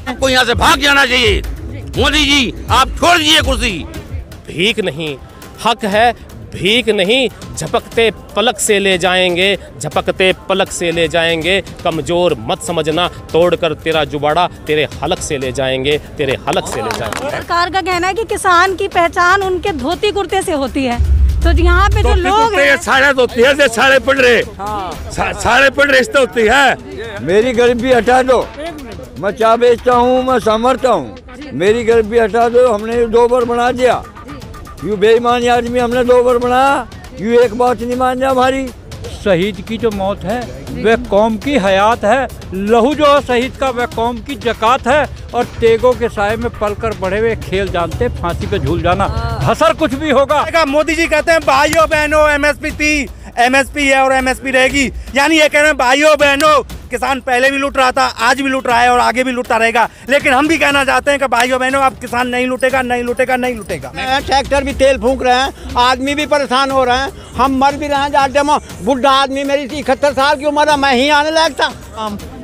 आपको यहाँ से भाग जाना चाहिए। मोदी जी आप छोड़ दीजिए कुर्सी। भीख नहीं, हक है, भीख नहीं, झपकते पलक से ले जाएंगे, झपकते पलक से ले जाएंगे। कमजोर मत समझना, तोड़कर तेरा जुबाड़ा तेरे हलक से ले जाएंगे, तेरे हलक से ले जाएंगे। सरकार का कहना है कि किसान की पहचान उनके धोती कुर्ते से होती है। तो यहाँ पे जो लोग हैं सारे होती है, सारे पढ़ रहे, सारे पढ़ रहे इससे होती है। मेरी गरीबी हटा दो, मैं चाय बेचता हूँ, मैं समर्था हूँ, मेरी गरीबी हटा दो। हमने 2 बार बना दिया, यू बेईमान आदमी हमने 2 बार बना, यू एक बात नहीं मान जा हमारी। शहीद की जो मौत है वह कौम की हयात है, लहू जो है शहीद का वह कौम की जकात है। और तेगों के साए में पलकर बढ़े हुए खेल जानते, फांसी पे झूल जाना, हसर कुछ भी होगा। मोदी जी कहते हैं भाइयों बहनों एमएसपी थी, एमएसपी है और एमएसपी रहेगी। यानी ये कह रहे हैं भाइयों बहनों, किसान पहले भी लूट रहा था, आज भी लूट रहा है और आगे भी लूटता रहेगा। लेकिन हम भी कहना चाहते हैं कि भाइयों बहनों अब किसान नहीं लूटेगा, नहीं लूटेगा, नहीं लूटेगा। ट्रैक्टर भी तेल फूंक रहे हैं, आदमी भी परेशान हो रहे हैं, हम मर भी रहे हैं। जाटे में बुढ़ा आदमी, मेरी 71 साल की उम्र है, मैं ही आने लायक था।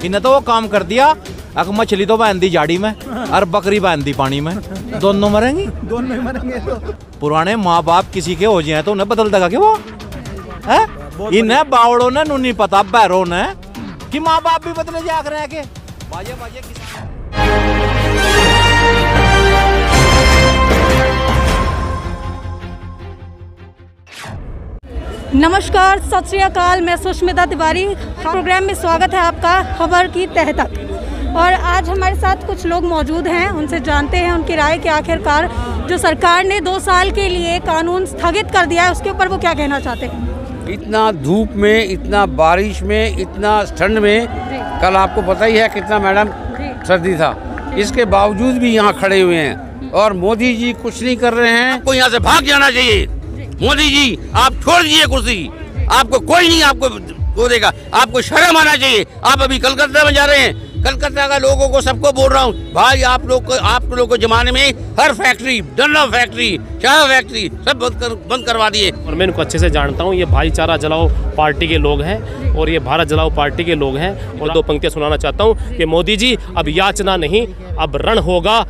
इन्हें तो वो काम कर दिया, अगर मछली तो बांध दी जाड़ी में और बकरी बांध दी पानी में, दोनों मरेंगी, दोनों मरेंगे। तो पुराने माँ बाप किसी के हो जाए तो उन्हें बदल देगा कि वो है? इन्हें बावड़ों ने नहीं पता, बैरों ने कि माँ बाप भी बदले जाग रहे हैं के बाजे बाजे नमस्कार, सत श्री अकाल। मैं सुष्मिता तिवारी, प्रोग्राम में स्वागत है आपका खबर की तह तक। और आज हमारे साथ कुछ लोग मौजूद हैं, उनसे जानते हैं उनकी राय कि आखिरकार जो सरकार ने 2 साल के लिए कानून स्थगित कर दिया है उसके ऊपर वो क्या कहना चाहते हैं। इतना धूप में, इतना बारिश में, इतना ठंड में, कल आपको पता ही है कितना मैडम सर्दी था, इसके बावजूद भी यहाँ खड़े हुए हैं और मोदी जी कुछ नहीं कर रहे हैं। आपको यहाँ से भाग जाना चाहिए। मोदी जी आप छोड़ दीजिए कुर्सी, आपको कोई नहीं आपको वो देगा, आपको शर्म आना चाहिए। आप अभी कलकत्ता में जा रहे हैं, कलकत्ता का लोगों को सबको बोल रहा हूँ, भाई आप लोग को जमाने में हर फैक्ट्री, डनलप फैक्ट्री, चाय फैक्ट्री सब बंद करवा दिए। और मैं इनको अच्छे से जानता हूँ, ये भाईचारा जलाओ पार्टी के लोग हैं और ये भारत जलाओ पार्टी के लोग हैं। और 2 पंक्तियाँ सुनाना चाहता हूँ कि मोदी जी अब याचना नहीं, अब रण होगा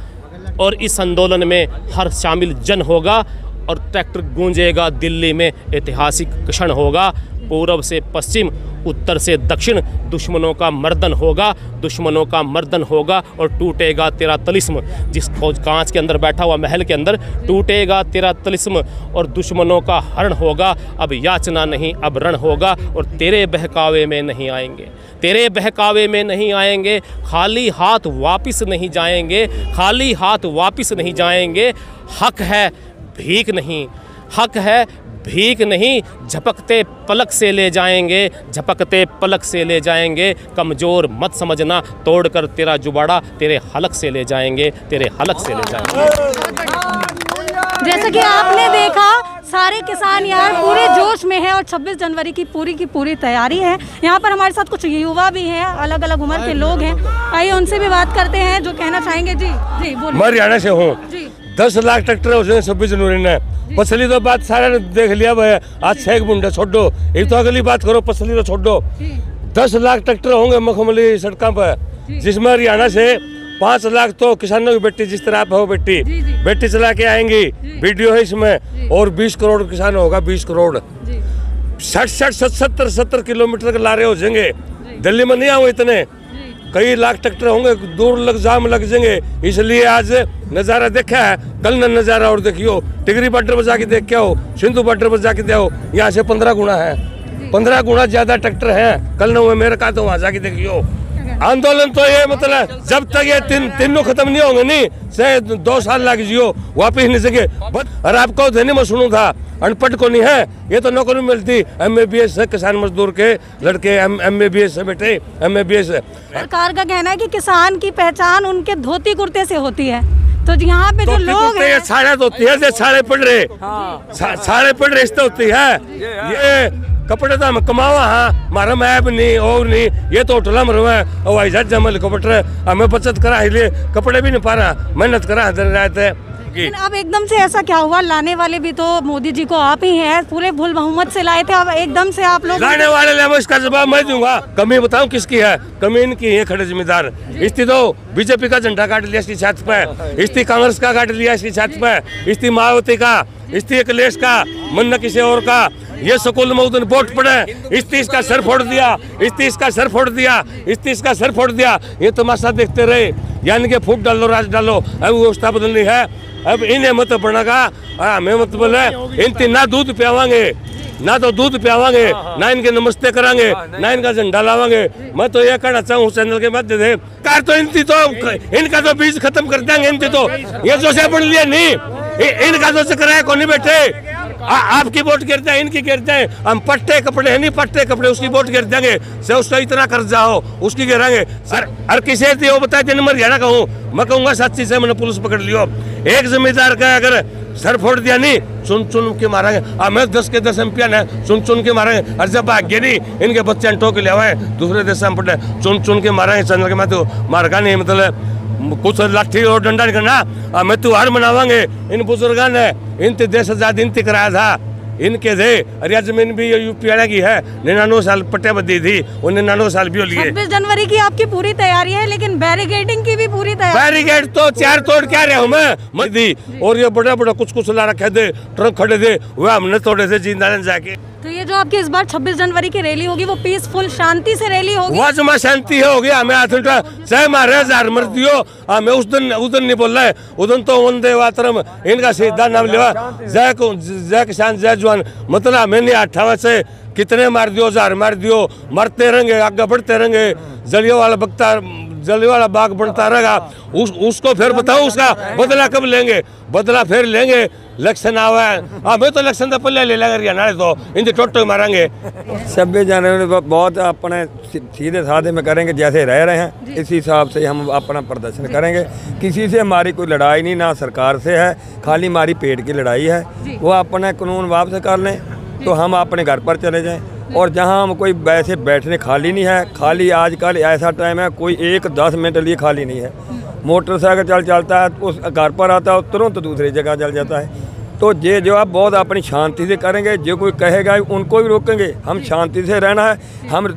और इस आंदोलन में हर शामिल जन होगा और ट्रैक्टर गूंजेगा, दिल्ली में ऐतिहासिक क्षण होगा। पूर्व से पश्चिम, उत्तर से दक्षिण, दुश्मनों का मर्दन होगा, दुश्मनों का मर्दन होगा और टूटेगा तेरा तिलिस्म। जिस फौज कांच के अंदर बैठा हुआ महल के अंदर, टूटेगा तेरा तिलिस्म और दुश्मनों का हरण होगा। अब याचना नहीं, अब रण होगा और तेरे बहकावे में नहीं आएंगे, तेरे बहकावे में नहीं आएंगे। खाली हाथ वापस नहीं जाएंगे, खाली हाथ वापस नहीं जाएंगे। हक है, भीख नहीं, हक है, भीख नहीं, झपकते पलक से ले जाएंगे, झपकते पलक से ले जाएंगे। कमजोर मत समझना, तोड़कर तेरा जुबाड़ा तेरे हलक से ले जाएंगे, तेरे हलक से ले जाएंगे। जैसा कि आपने देखा, सारे किसान यार पूरे जोश में हैं और 26 जनवरी की पूरी तैयारी है। यहाँ पर हमारे साथ कुछ युवा भी हैं, अलग अलग उम्र के लोग हैं। आइए उनसे भी बात करते हैं जो कहना चाहेंगे। जी जी बोलिए। मैं हरियाणा से हूँ, 10 लाख ट्रैक्टर हो जाए 26 जनवरी ने। पसली तो बात सारा देख लिया भाई, आज 6 बुंडे छोड़ो, एक तो अगली बात करो, पसली तो छोड़ो। 10 लाख ट्रैक्टर होंगे मखमली सड़कों पर, जिसमें हरियाणा से 5 लाख तो किसानों की बेटी, जिस तरह आप हो बेटी चला के आएंगी, वीडियो है इसमें। और 20 करोड़ किसान होगा, 20 करोड़, 60-70 किलोमीटर के लारे हो जाएंगे। दिल्ली में नहीं आऊँ इतने, कई लाख ट्रैक्टर होंगे, दूर जाम लग जाएंगे। इसलिए आज नज़ारा देखा है, कल न नज़ारा और देखियो। टिगरी बॉर्डर पर जाके देख के आओ, सिंधु बॉर्डर पर जाके देखो, यहाँ से 15 गुना है, 15 गुना ज्यादा ट्रैक्टर है। कल न हुए मेरे का, तो वहाँ जाके देखियो। आंदोलन तो ये मतलब जब तक ये तीनों खत्म नहीं होंगे, नहीं से 2 साल लग जियो, वापिस नहीं सके। और आपको देने में सुनू था, अनपढ़ को नहीं है, ये तो नौकरी मिलती। MABS है, किसान मजदूर के लड़के MABS है, बेटे MABS है। सरकार का कहना है कि किसान की पहचान उनके धोती कुर्ते से होती है। तो यहाँ पे जो लोग हैं, साड़े होती है, साड़े पड़ रहे, साड़े पड़ रहे इससे होती है। ये कपड़े तो हम कमावा, हाँ मारा मैप नहीं और नहीं, ये तो होटल में रहा है और हवाई जहाज हेलीकॉप्टर हमें बचत करा, इसलिए कपड़े भी नहीं पा रहा, मेहनत करा दिन रात है। की। अब एकदम से ऐसा क्या हुआ? लाने वाले भी तो मोदी जी को आप ही हैं, पूरे भूल बहुमत से लाए थे, अब एकदम से आप लोग लाने वाले इसका जवाब मैं दूंगा। कमी बताऊं किसकी है? कमी इनकी है, खड़े जिम्मेदार। इसकी तो बीजेपी का झंडा काट लिया इसकी छत पे, इसकी कांग्रेस का काट लिया इसकी छत पे, इसकी मायावती का, इसकी अखिलेश का, मन किसी और का। ये स्कूल में उधर वोट पड़े, इसका सर फोड़ दिया, इसका सर फोड़ दिया, इसका सर फोड़ दिया। ये तमाशा देखते रहे, यानी कि फूट डालो राज डालो। अब व्यवस्था बदलनी है, अब इन्हें मत बढ़ागा, हमें मत बोले। इनकी ना दूध पियावांगे, ना तो दूध पियावांगे, ना इनके नमस्ते करांगे, ना इनका झंडा लावांगे। मैं तो ये कहना चाहूँ चैनल के माध्यम से, कार तो इनका तो बीज खत्म कर देंगे। इनकी तो ये जो से बढ़ लिया नहीं, इनका जो से कराया को नहीं बैठे। आपकी वोट गिरते हैं, इनकी गिरते हैं। हम पट्टे कपड़े है नहीं, पट्टे कपड़े उसकी वोट गिर देंगे से उसका इतना कर्जा हो उसकी गिराएंगे सर। हर किसी से वो बताए दिन मर हरियाणा कहूँ, मैं कहूँगा सच्ची से मैंने पुलिस पकड़ लियो। एक जिम्मेदार का अगर सर फोड़ दिया नहीं, चुन चुन के मारेंगे। मैं 10 के 10 एमपीएन है, चुन चुन के मारेंगे। और जब भाग्य नहीं, इनके बच्चे अंटो के ले आए दूसरे देश में पड़े, चुन चुन के मारेंगे। चैनल के मैं तो मारगा नहीं, मतलब कुछ लाठी और डंडा नहीं करना। मैं त्योहार मनावांगे। इन बुजुर्गों ने इनते देश आजाद इनते कराया था, इनके थे। अरे जमीन भी यूपी वाले की है, 99 साल पट्टे बदी थी, और 99 साल भी हो लिए। 26 जनवरी की आपकी पूरी तैयारी है, लेकिन बैरिकेडिंग की भी पूरी तैयारी। बैरिकेड तो 4 तोड़ क्या रहे हूँ मैं दी, और ये बड़ा बड़ा कुछ ला रखे थे, ट्रक खड़े थे, वह हमने तोड़े थे जिंदा जाके। तो ये जो आपकी इस बार 26 जनवरी की रैली होगी वो पीसफुल शांति से रैली होगी? वहाँ जमा शांति होगी। हमें हाथ उठा चाहे मारे 1000 मर दियो, हमें उस दिन नहीं बोल रहे। उधर तो वंदे मातरम इनका सीधा नाम लेवा, जय किसान जय जवान। मतलब हमें नहीं 28 से कितने मार दियो, 1000 मार दियो, मरते रहेंगे, आगे बढ़ते रहेंगे। जलिया वाला बाग बनता रहेगा। उसको फिर बताओ उसका बदला कब लेंगे? बदला फिर लेंगे, इलेक्शन आवा है। हमें तो इलेक्शन तो पहले ले लेंगे हरियाणा, तो इनके टोटो मारेंगे। 26 जनवरी बहुत अपने सीधे साधे में करेंगे, जैसे रह रहे हैं इसी हिसाब से हम अपना प्रदर्शन करेंगे। किसी से हमारी कोई लड़ाई नहीं, ना सरकार से है, खाली हमारी पेट की लड़ाई है। वो अपने कानून वापस कर लें तो हम अपने घर पर चले जाएं। और जहां हम कोई वैसे बैठने खाली नहीं है, खाली आजकल ऐसा टाइम है कोई 1-10 मिनट लिए खाली नहीं है। मोटरसाइकिल चलता है तो उस घर पर आता है, तुरंत दूसरी जगह चल जाता है। तो ये जो आप बहुत अपनी शांति से करेंगे, जो कोई कहेगा उनको भी रोकेंगे। हम शांति से रहना है, हम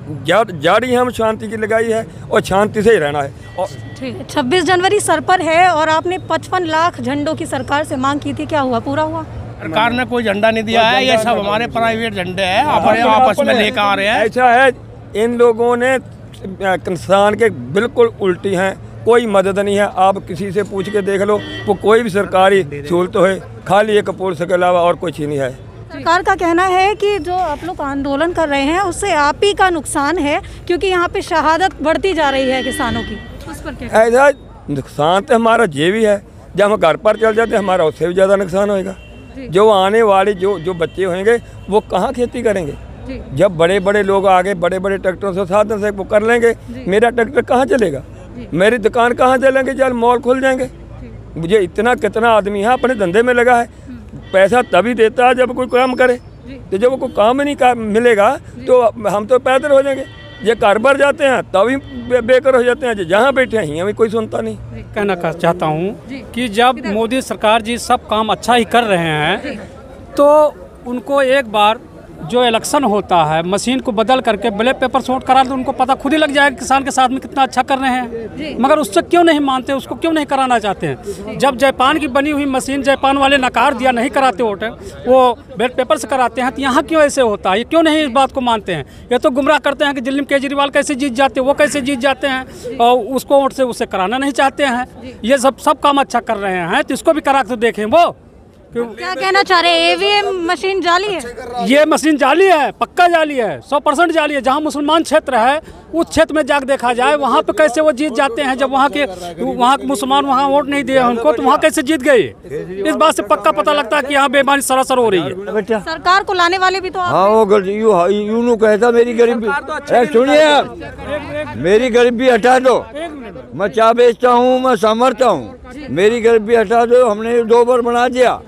जारी हम शांति की लगाई है और शांति से ही रहना है। और ठीक है, 26 जनवरी सर पर है और आपने 55 लाख झंडों की सरकार से मांग की थी, क्या हुआ? पूरा हुआ? सरकार ने कोई झंडा नहीं दिया है, ये सब हमारे प्राइवेट झंडे हैं, आपस में लेकर आ रहे हैं। ऐसा है, इन लोगों ने किसान के बिल्कुल उल्टी हैं, कोई मदद नहीं है। आप किसी से पूछ के देख लो, वो कोई भी सरकारी सहूलत है, खाली एक पुलिस के अलावा और कुछ ही नहीं है। सरकार का कहना है कि जो आप लोग आंदोलन कर रहे हैं उससे आप ही का नुकसान है, क्योंकि यहाँ पे शहादत बढ़ती जा रही है किसानों की। उस पर क्या? ऐसा नुकसान तो हमारा ये भी है, जब हम घर पर चल जाते हमारा उससे भी ज़्यादा नुकसान होएगा। जो आने वाले जो बच्चे होंगे वो कहाँ खेती करेंगे? जब बड़े बड़े लोग आगे बड़े बड़े ट्रैक्टरों से साधन से वो कर लेंगे, मेरा ट्रैक्टर कहाँ चलेगा? मेरी दुकान कहाँ चलेंगे? जब मॉल खुल जाएंगे। मुझे कितना आदमी है अपने धंधे में लगा है, पैसा तभी देता है जब कोई काम करे। तो जब कोई काम नहीं मिलेगा तो हम तो पैदल हो जाएंगे। ये घर पर जाते हैं तभी बेकार हो जाते हैं, जहाँ बैठे हैं हमें कोई सुनता नहीं। कहना चाहता हूँ कि जब मोदी सरकार जी सब काम अच्छा ही कर रहे हैं तो उनको एक बार जो इलेक्शन होता है मशीन को बदल करके बैलेट पेपर शॉर्ट करा तो उनको पता खुद ही लग जाएगा किसान के साथ में कितना अच्छा कर रहे हैं। मगर उससे क्यों नहीं मानते, उसको क्यों नहीं कराना चाहते हैं? जब जापान की बनी हुई मशीन जापान वाले नकार दिया, नहीं कराते वोट, वो बैलेट पेपर से कराते हैं, तो यहाँ क्यों ऐसे होता है? ये क्यों नहीं इस बात को मानते हैं? ये तो गुमराह करते हैं कि दिल्ली में केजरीवाल कैसे जीत जाते हैं, वो कैसे जीत जाते हैं, और उसको वोट से उससे कराना नहीं चाहते हैं। ये सब काम अच्छा कर रहे हैं तो इसको भी करा के देखें। वो क्या कहना चाह रहे हैं? ईवीएम मशीन जाली है? ये मशीन जाली है, पक्का जाली है, 100% जाली है। जहाँ मुसलमान क्षेत्र है उस क्षेत्र में जाकर देखा जाए वहाँ पे कैसे वो जीत जाते हैं, जब वहाँ के मुसलमान वहाँ वोट नहीं दिए उनको तो वहाँ कैसे जीत गए। इस बात से पक्का पता लगता है कि यहाँ बेईमानी सरासर हो रही है। सरकार को लाने वाले भी तो हाँ, वो यूं कहता मेरी गरीबी, सुनिए मेरी गरीबी हटा दो, मैं चाय बेचता हूँ, मैं समझता हूँ, मेरी गरीबी हटा दो। हमने 2 बार बना दिया,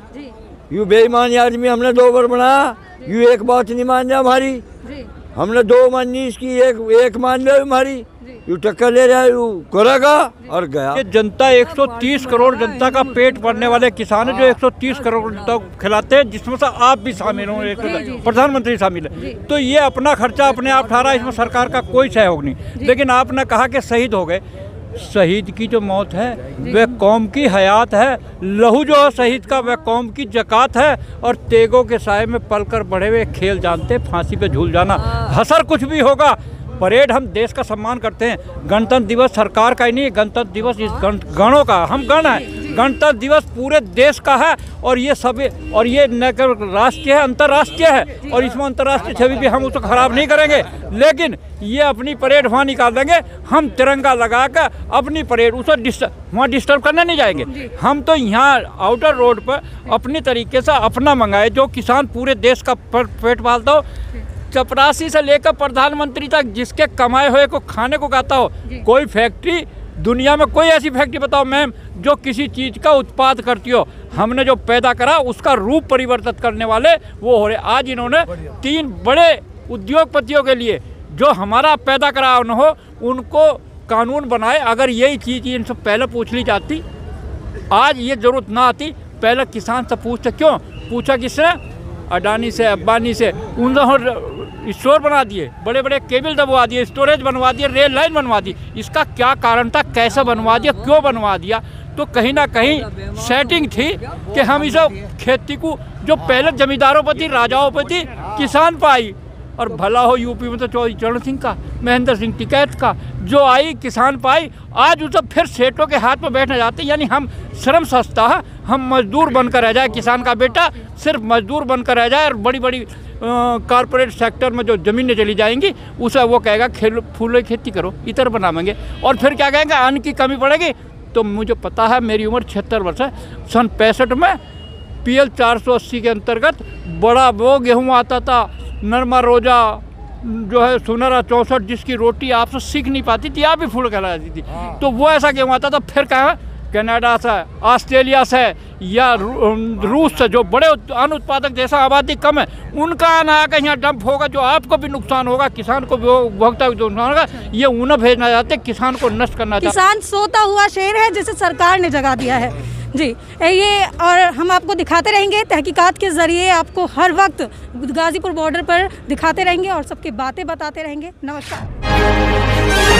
यू बेईमान आदमी हमने 2 बार बनाया, यू एक बात नहीं मान जा हमारी, हमने 2 मानी इसकी, एक मान लो हमारी, यू टक्कर ले रहा है, यू करेगा और गया। ये जनता 130 करोड़ जनता का पेट भरने वाले किसान है जो 130 करोड़ जनता को खिलाते हैं, जिसमें से आप भी शामिल हो, प्रधानमंत्री शामिल है। तो ये अपना खर्चा अपने आप उठा रहा है, इसमें सरकार का कोई सहयोग नहीं। लेकिन आपने कहा कि शहीद हो गए, शहीद की जो मौत है वह कौम की हयात है, लहू जो है शहीद का वह कौम की जकात है, और तेगों के साए में पलकर बढ़े हुए खेल जानते फांसी पे झूल जाना। हसर कुछ भी होगा, परेड हम देश का सम्मान करते हैं। गणतंत्र दिवस सरकार का ही नहीं, गणतंत्र दिवस इस गणों का, हम गण हैं। गणतंत्र दिवस पूरे देश का है, और ये सभी, और ये न केवल राष्ट्रीय है, अंतर्राष्ट्रीय है, और इसमें अंतर्राष्ट्रीय छवि भी हम उसको खराब नहीं करेंगे। लेकिन ये अपनी परेड वहाँ निकाल देंगे, हम तिरंगा लगा कर अपनी परेड उसे वहाँ डिस्टर्ब करने नहीं जाएंगे। हम तो यहाँ आउटर रोड पर अपनी तरीके से अपना मंगाए, जो किसान पूरे देश का पेट पालता हो, चपरासी से लेकर प्रधानमंत्री तक जिसके कमाए हुए को खाने को कहता हो। कोई फैक्ट्री दुनिया में, कोई ऐसी फैक्ट्री बताओ मैम जो किसी चीज़ का उत्पाद करती हो। हमने जो पैदा करा उसका रूप परिवर्तित करने वाले वो हो रहे। आज इन्होंने 3 बड़े उद्योगपतियों के लिए जो हमारा पैदा करा हो उनको कानून बनाए। अगर यही चीज़ इनसे पहले पूछ ली जाती, आज ये ज़रूरत ना आती। पहले किसान से पूछते, क्यों पूछा किसने? अडानी से, अंबानी से। उन्होंने स्टोर बना दिए, बड़े बड़े केबल दबवा दिए, स्टोरेज बनवा दिए, रेल लाइन बनवा दी। इसका क्या कारण था, कैसे बनवा दिया, क्यों बनवा दिया? तो कहीं ना कहीं सेटिंग थी कि हम इस खेती को जो पहले जमींदारों पर थी, राजाओं पर थी, किसान पर आई। और भला हो यूपी में तो चरण सिंह का, महेंद्र सिंह टिकैत का, जो आई किसान पाई। आज उसे फिर सेठों के हाथ में बैठने जाते। यानी हम श्रम सस्ता है, हम मजदूर बनकर रह जाए। किसान का बेटा सिर्फ मजदूर बनकर रह जाए, और बड़ी बड़ी कॉरपोरेट सेक्टर में जो ज़मीनें चली जाएंगी उसे वो कहेगा फूलों की खेती करो, इतर बनाएंगे। और फिर क्या कहेंगे, अन्न की कमी पड़ेगी। तो मुझे पता है, मेरी उम्र 76 वर्ष है। सन 65 में PL 480 के अंतर्गत बड़ा वो गेहूँ आता था, नरमा रोजा जो है सुनहरा 64, जिसकी रोटी आपसे सीख नहीं पाती थी, आप भी फूल कहला जाती थी। तो वो ऐसा गेहूँ आता था। फिर कहा कनाडा से, ऑस्ट्रेलिया से या रूस से, जो बड़े अन्न उत्पादक देश आबादी कम है, उनका अन्न आकर यहाँ डंप होगा, जो आपको भी नुकसान होगा, किसान को भी उपभोक्ता को नुकसान होगा। ये उन्हें भेजना चाहते, किसान को नष्ट करना चाहते। किसान सोता हुआ शेर है जिसे सरकार ने जगा दिया है जी। ये और हम आपको दिखाते रहेंगे, तहकीकात के ज़रिए आपको हर वक्त गाज़ीपुर बॉर्डर पर दिखाते रहेंगे और सबकी बातें बताते रहेंगे। नमस्कार।